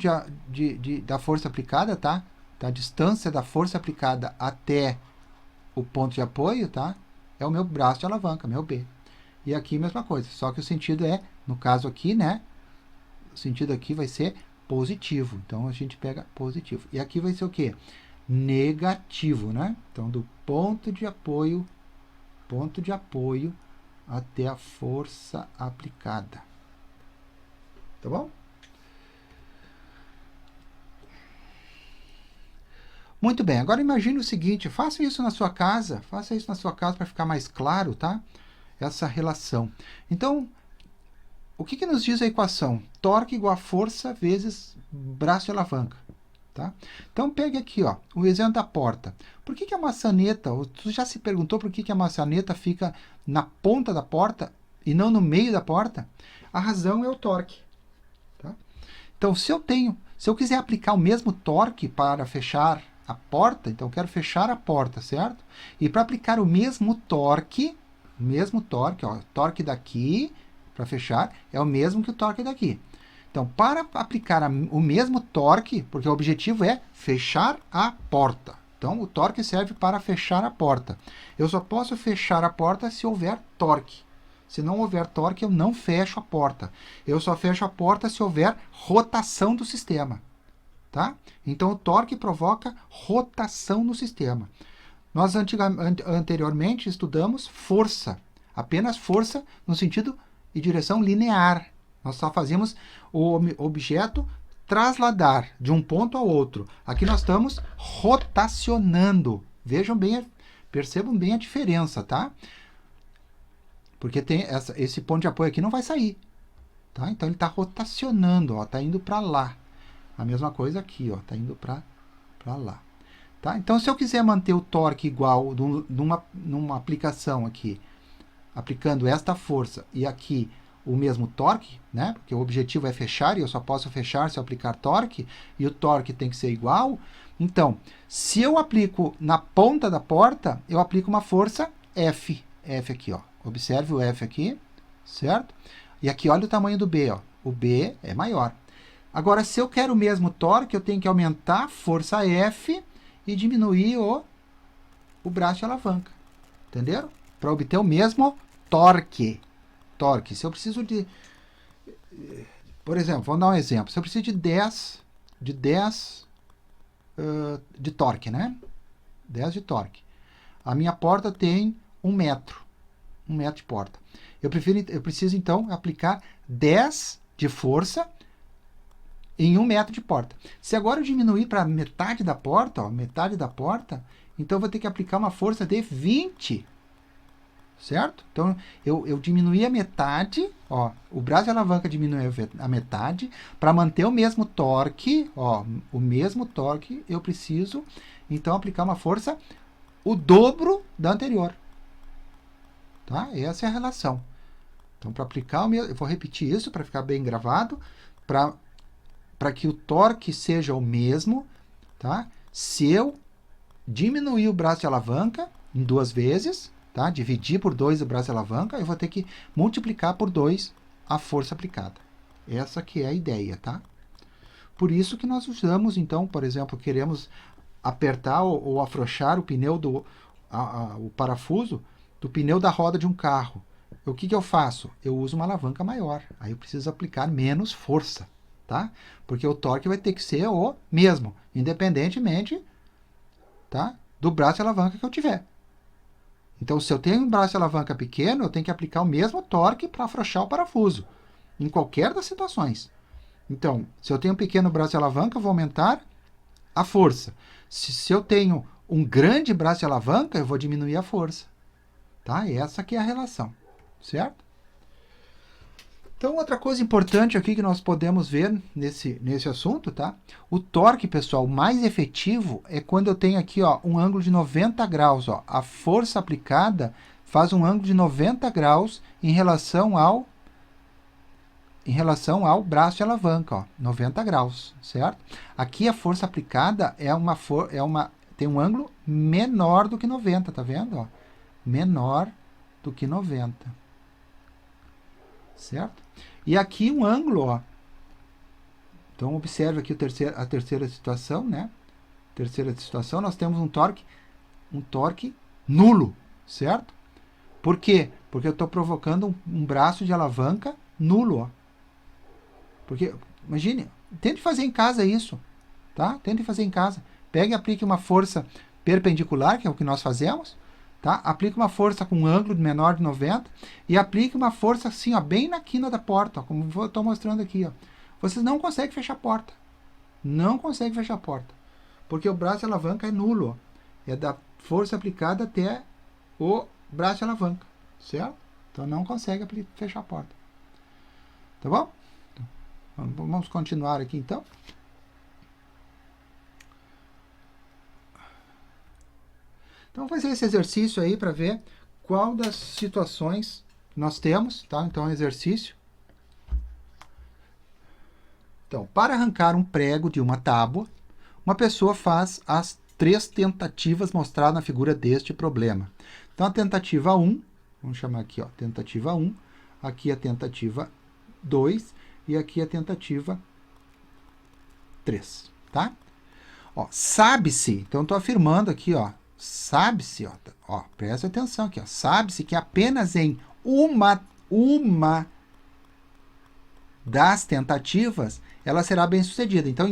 da força aplicada, tá? A distância da força aplicada até o ponto de apoio, tá? É o meu braço de alavanca, meu B. E aqui, mesma coisa. Só que o sentido é, no caso aqui, né? O sentido aqui vai ser positivo. Então, a gente pega positivo. E aqui vai ser o quê? Negativo, né? Então, do ponto de apoio até a força aplicada. Tá bom? Muito bem, agora imagine o seguinte, faça isso na sua casa para ficar mais claro, tá? Essa relação. Então, o que nos diz a equação? Torque igual a força vezes braço de alavanca, Tá? Então, pegue aqui, ó, o exemplo da porta. Por que a maçaneta, tu já se perguntou por que a maçaneta fica na ponta da porta e não no meio da porta? A razão é o torque. Tá? Então, se eu quiser aplicar o mesmo torque para fechar a porta, então eu quero fechar a porta, certo? E para aplicar o mesmo torque, ó, o torque daqui para fechar é o mesmo que o torque daqui. Então, para aplicar o mesmo torque, porque o objetivo é fechar a porta. Então, o torque serve para fechar a porta. Eu só posso fechar a porta se houver torque. Se não houver torque, eu não fecho a porta. Eu só fecho a porta se houver rotação do sistema. Tá? Então, o torque provoca rotação no sistema. Nós anteriormente estudamos força. Apenas força no sentido e direção linear. Nós só fazemos o objeto trasladar de um ponto ao outro. Aqui nós estamos rotacionando. Vejam bem, percebam bem a diferença, tá? Porque tem esse ponto de apoio aqui não vai sair. Tá? Então ele está rotacionando, está indo para lá. A mesma coisa aqui, está indo para lá. Tá? Então, se eu quiser manter o torque igual numa aplicação aqui, aplicando esta força e aqui o mesmo torque, né? Porque o objetivo é fechar e eu só posso fechar se eu aplicar torque, e o torque tem que ser igual. Então, se eu aplico na ponta da porta, eu aplico uma força F. F aqui, ó. Observe o F aqui, certo? E aqui, olha o tamanho do B, ó. O B é maior. Agora, se eu quero o mesmo torque, eu tenho que aumentar a força F e diminuir o braço de alavanca. Entenderam? Para obter o mesmo torque. Se eu preciso de... Por exemplo, vamos dar um exemplo. Se eu preciso de 10 de torque, né? 10 de torque. A minha porta tem 1 metro. 1 metro de porta. Eu preciso, então, aplicar 10 de força em 1 metro de porta. Se agora eu diminuir para metade da porta, ó, então eu vou ter que aplicar uma força de 20. Certo? Então, eu diminuí a metade, ó, o braço de alavanca diminui a metade, para manter o mesmo torque, ó, eu preciso, então, aplicar uma força o dobro da anterior. Tá? Essa é a relação. Então, para aplicar o mesmo, eu vou repetir isso para ficar bem gravado, para que o torque seja o mesmo, tá? Se eu diminuir o braço de alavanca em 2 vezes, tá? Dividir por 2 o braço de alavanca, eu vou ter que multiplicar por 2 a força aplicada. Essa que é a ideia, tá? Por isso que nós usamos, então, por exemplo, queremos apertar ou afrouxar o pneu o parafuso do pneu da roda de um carro. O que eu faço? Eu uso uma alavanca maior. Aí eu preciso aplicar menos força, tá? Porque o torque vai ter que ser o mesmo, independentemente, tá? Do braço de alavanca que eu tiver. Então, se eu tenho um braço de alavanca pequeno, eu tenho que aplicar o mesmo torque para afrouxar o parafuso, em qualquer das situações. Então, se eu tenho um pequeno braço de alavanca, eu vou aumentar a força. Se eu tenho um grande braço de alavanca, eu vou diminuir a força. Tá? Essa aqui é a relação, certo? Então, outra coisa importante aqui que nós podemos ver nesse assunto, tá? O torque, pessoal, mais efetivo é quando eu tenho aqui, ó, um ângulo de 90 graus. Ó. A força aplicada faz um ângulo de 90 graus em relação ao braço de alavanca, ó, 90 graus, certo? Aqui a força aplicada tem um ângulo menor do que 90, tá vendo? Ó? Menor do que 90. Certo? E aqui um ângulo, ó. Então, observe aqui a terceira situação, né? Terceira situação, nós temos um torque nulo, certo? Por quê? Porque eu estou provocando um braço de alavanca nulo, ó. Porque, imagine, tente fazer em casa isso, tá? Tente fazer em casa. Pegue e aplique uma força perpendicular, que é o que nós fazemos, tá? Aplique uma força com um ângulo menor de 90 e aplique uma força assim, ó, bem na quina da porta, ó, como eu estou mostrando aqui. Ó. Vocês não conseguem fechar a porta. Não conseguem fechar a porta. Porque o braço de alavanca é nulo. Ó. É da força aplicada até o braço de alavanca. Certo? Então não consegue fechar a porta. Tá bom? Então, vamos continuar aqui então. Então, vou fazer esse exercício aí para ver qual das situações nós temos, tá? Então, é um exercício. Então, para arrancar um prego de uma tábua, uma pessoa faz as 3 tentativas mostradas na figura deste problema. Então, a tentativa 1, vamos chamar aqui, ó, tentativa 1, aqui a tentativa 2 e aqui a tentativa 3, tá? Ó, sabe-se, então estou afirmando aqui, ó, sabe-se, ó, presta atenção aqui, ó, sabe-se que apenas em uma das tentativas ela será bem sucedida. Então,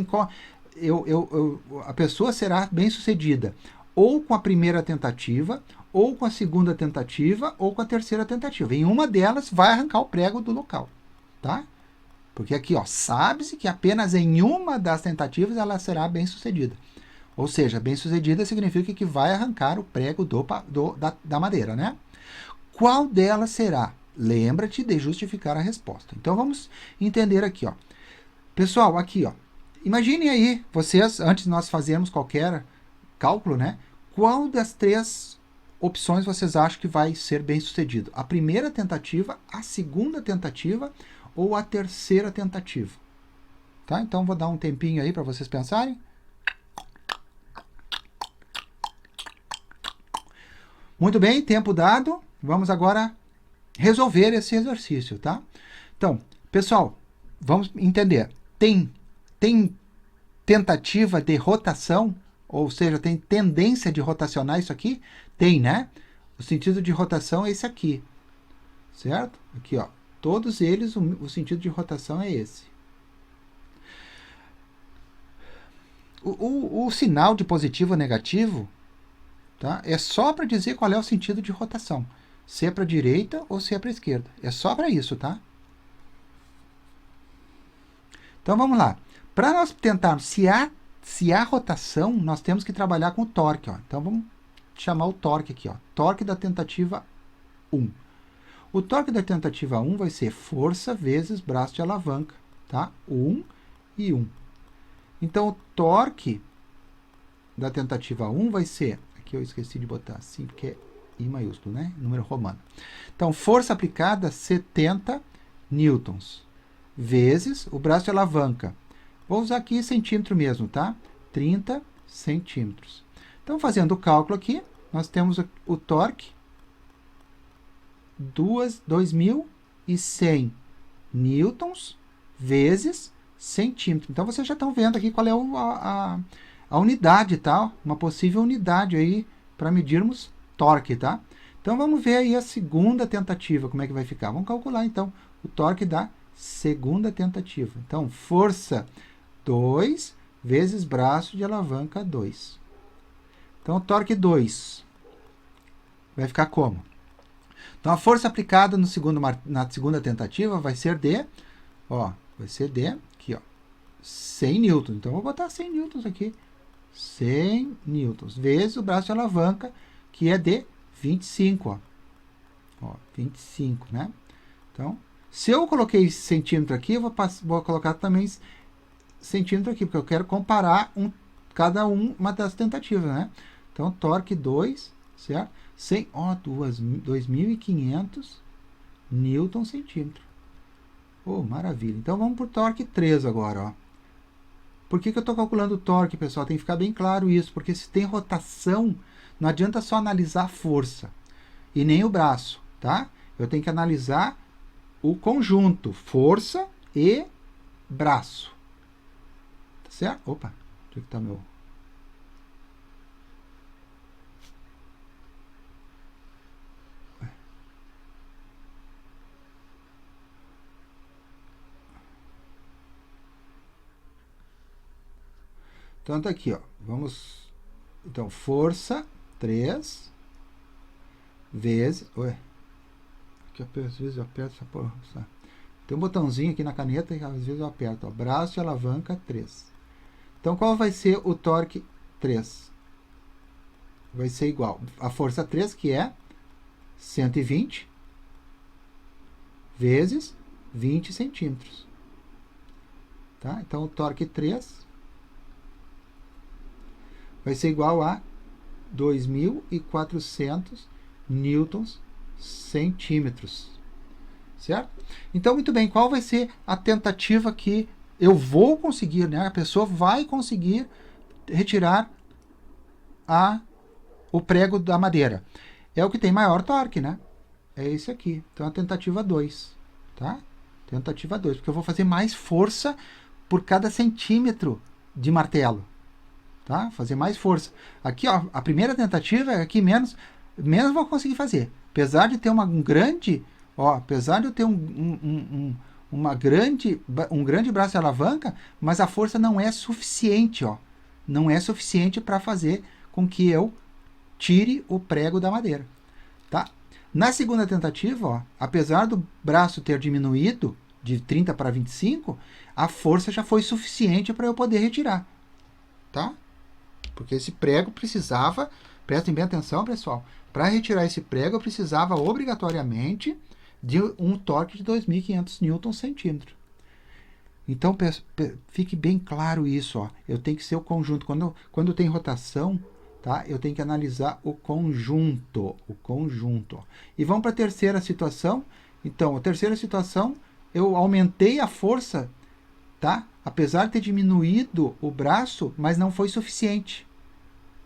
a pessoa será bem sucedida ou com a primeira tentativa, ou com a segunda tentativa, ou com a terceira tentativa. Em uma delas vai arrancar o prego do local, tá? Porque aqui, ó, sabe-se que apenas em uma das tentativas ela será bem sucedida. Ou seja, bem sucedida significa que vai arrancar o prego da madeira, né? Qual delas será? Lembra-te de justificar a resposta. Então, vamos entender aqui, ó. Pessoal, aqui, ó. Imaginem aí, vocês, antes de nós fazermos qualquer cálculo, né? Qual das 3 opções vocês acham que vai ser bem sucedido? A primeira tentativa, a segunda tentativa ou a terceira tentativa? Tá? Então, vou dar um tempinho aí para vocês pensarem. Muito bem, tempo dado. Vamos agora resolver esse exercício, tá? Então, pessoal, vamos entender. Tem tentativa de rotação, ou seja, tem tendência de rotacionar isso aqui? Tem, né? O sentido de rotação é esse aqui, certo? Aqui, ó. Todos eles, o sentido de rotação é esse. O sinal de positivo ou negativo, tá? É só para dizer qual é o sentido de rotação. Se é para a direita ou se é para a esquerda. É só para isso, tá? Então, vamos lá. Para nós tentarmos, se há rotação, nós temos que trabalhar com o torque, ó. Então, vamos chamar o torque aqui, ó. Torque da tentativa 1. O torque da tentativa 1 vai ser força vezes braço de alavanca, tá? 1 e 1. Então, o torque da tentativa 1 vai ser... Aqui eu esqueci de botar assim, porque é I maiúsculo, né? Número romano. Então, força aplicada, 70 newtons, vezes o braço de alavanca. Vou usar aqui centímetro mesmo, tá? 30 centímetros. Então, fazendo o cálculo aqui, nós temos o torque, 2.100 newtons vezes centímetro. Então, vocês já estão vendo aqui qual é a unidade, tá? Uma possível unidade aí para medirmos torque, tá? Então, vamos ver aí a segunda tentativa, como é que vai ficar. Vamos calcular, então, o torque da segunda tentativa. Então, força 2 vezes braço de alavanca 2. Então, o torque 2 vai ficar como? Então, a força aplicada na segunda tentativa vai ser de, ó, aqui, ó, 100 newtons. Então, eu vou botar 100 newtons aqui. 100 newtons vezes o braço de alavanca, que é de 25, ó, 25, né? Então, se eu coloquei centímetro aqui, eu vou colocar também centímetro aqui, porque eu quero comparar cada uma das tentativas, né? Então, torque 2, certo? 100, ó, 2.500 newton centímetro. Oh, maravilha. Então, vamos para o torque 3 agora, ó. Por que eu estou calculando o torque, pessoal? Tem que ficar bem claro isso, porque se tem rotação, não adianta só analisar a força e nem o braço, tá? Eu tenho que analisar o conjunto, força e braço. Tá certo? Opa, onde é que tá meu... Então, tá aqui, ó. Vamos... Então, força 3 vezes... Ué. Aqui, às vezes eu aperto essa porra. Tem um botãozinho aqui na caneta e às vezes eu aperto, ó. Braço de alavanca 3. Então, qual vai ser o torque 3? Vai ser igual a força 3, que é 120 vezes 20 centímetros. Tá? Então, o torque 3 vai ser igual a 2.400 newtons centímetros, certo? Então, muito bem, qual vai ser a tentativa que eu vou conseguir, né? A pessoa vai conseguir retirar o prego da madeira. É o que tem maior torque, né? É esse aqui. Então, a tentativa 2, tá? Tentativa 2, porque eu vou fazer mais força por cada centímetro de martelo, tá? Fazer mais força. Aqui, ó, a primeira tentativa é aqui menos vou conseguir fazer. Apesar de ter um grande braço de alavanca, mas a força não é suficiente, ó. Não é suficiente para fazer com que eu tire o prego da madeira, tá? Na segunda tentativa, ó, apesar do braço ter diminuído de 30 para 25, a força já foi suficiente para eu poder retirar, tá? Porque esse prego precisava, prestem bem atenção, pessoal, para retirar esse prego eu precisava obrigatoriamente de um torque de 2.500 newtons centímetro. Então, fique bem claro isso, ó. Eu tenho que ser o conjunto. Quando tem rotação, tá? Eu tenho que analisar o conjunto. Ó. E vamos para a terceira situação. Então, a terceira situação, eu aumentei a força, tá? Apesar de ter diminuído o braço, mas não foi suficiente,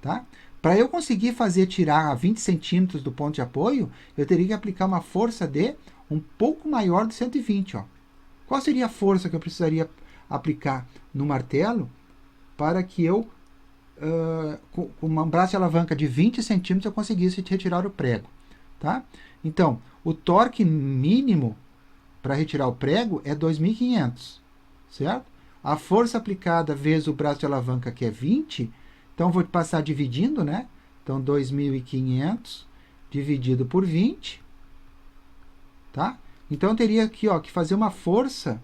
tá? Para eu conseguir tirar a 20 centímetros do ponto de apoio, eu teria que aplicar uma força de um pouco maior de 120, ó. Qual seria a força que eu precisaria aplicar no martelo para que eu, com um braço de alavanca de 20 centímetros, eu conseguisse retirar o prego, tá? Então, o torque mínimo para retirar o prego é 2.500, certo? A força aplicada vezes o braço de alavanca, que é 20, então vou passar dividindo, né? Então, 2.500 dividido por 20, tá? Então, eu teria aqui, ó, que fazer uma força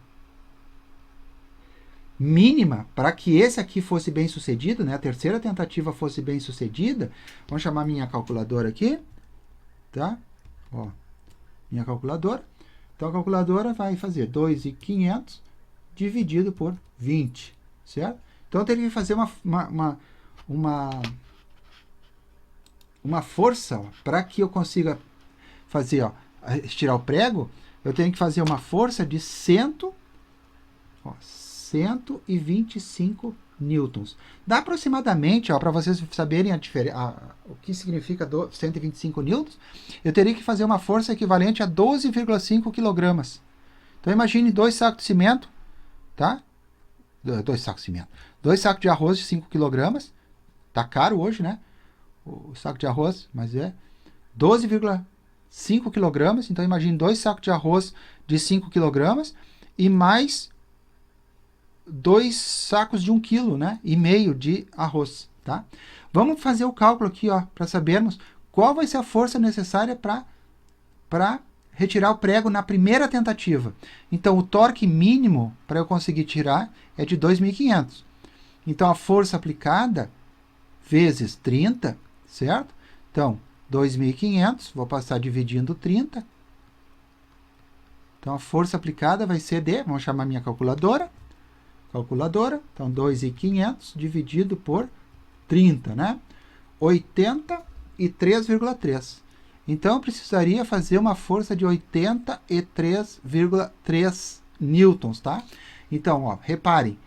mínima para que esse aqui fosse bem sucedido, né? A terceira tentativa fosse bem sucedida. Vamos chamar minha calculadora aqui, tá? Ó, minha calculadora. Então, a calculadora vai fazer 2.500 dividido por 20, certo? Então, eu teria que fazer uma força para que eu consiga fazer, ó, estirar o prego. Eu tenho que fazer uma força de 125 newtons. Dá aproximadamente, para vocês saberem o que significa 125 newtons, eu teria que fazer uma força equivalente a 12,5 kg. Então, imagine 2 sacos de cimento, tá? 2 sacos de cimento. 2 sacos de arroz de 5 kg. Tá caro hoje, né? O saco de arroz, mas é 12,5 kg. Então, imagine 2 sacos de arroz de 5 kg e mais 2 sacos de 1,5 kg, né? E meio de arroz, tá? Vamos fazer o cálculo aqui, ó, para sabermos qual vai ser a força necessária para retirar o prego na primeira tentativa. Então, o torque mínimo para eu conseguir tirar é de 2.500. Então, a força aplicada vezes 30, certo? Então, 2.500, vou passar dividindo 30. Então, a força aplicada vai ser vamos chamar minha calculadora. Então, 2.500 dividido por 30, né? 83,3. Então, eu precisaria fazer uma força de 83,3 newtons, tá? Então, ó, reparem,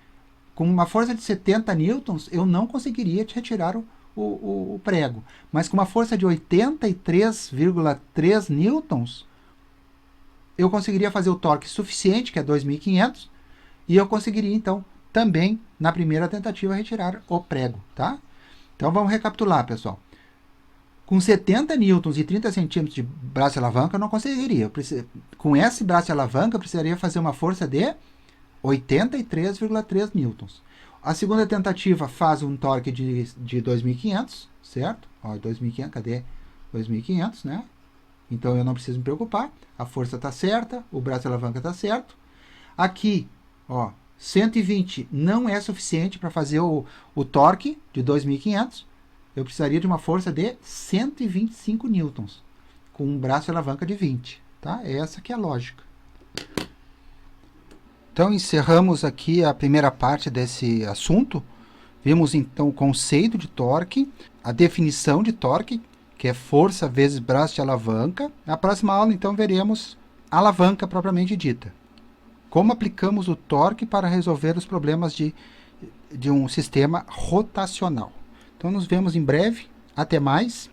com uma força de 70 newtons, eu não conseguiria retirar o prego. Mas com uma força de 83,3 newtons, eu conseguiria fazer o torque suficiente, que é 2.500, e eu conseguiria, então, também, na primeira tentativa, retirar o prego, tá? Então, vamos recapitular, pessoal. Com 70 newtons e 30 centímetros de braço de alavanca, eu não conseguiria. Com esse braço de alavanca, eu precisaria fazer uma força de 83,3 newtons. A segunda tentativa faz um torque de 2.500, certo? Ó, 2.500, cadê? 2.500, né? Então, eu não preciso me preocupar. A força está certa, o braço de alavanca está certo. Aqui, ó, 120 não é suficiente para fazer o torque de 2.500. Eu precisaria de uma força de 125 newtons, com um braço de alavanca de 20. Tá? Essa que é a lógica. Então, encerramos aqui a primeira parte desse assunto, Vimos então o conceito de torque, a definição de torque, que é força vezes braço de alavanca. Na próxima aula, então, veremos a alavanca propriamente dita. Como aplicamos o torque para resolver os problemas de um sistema rotacional. Então, nos vemos em breve. Até mais.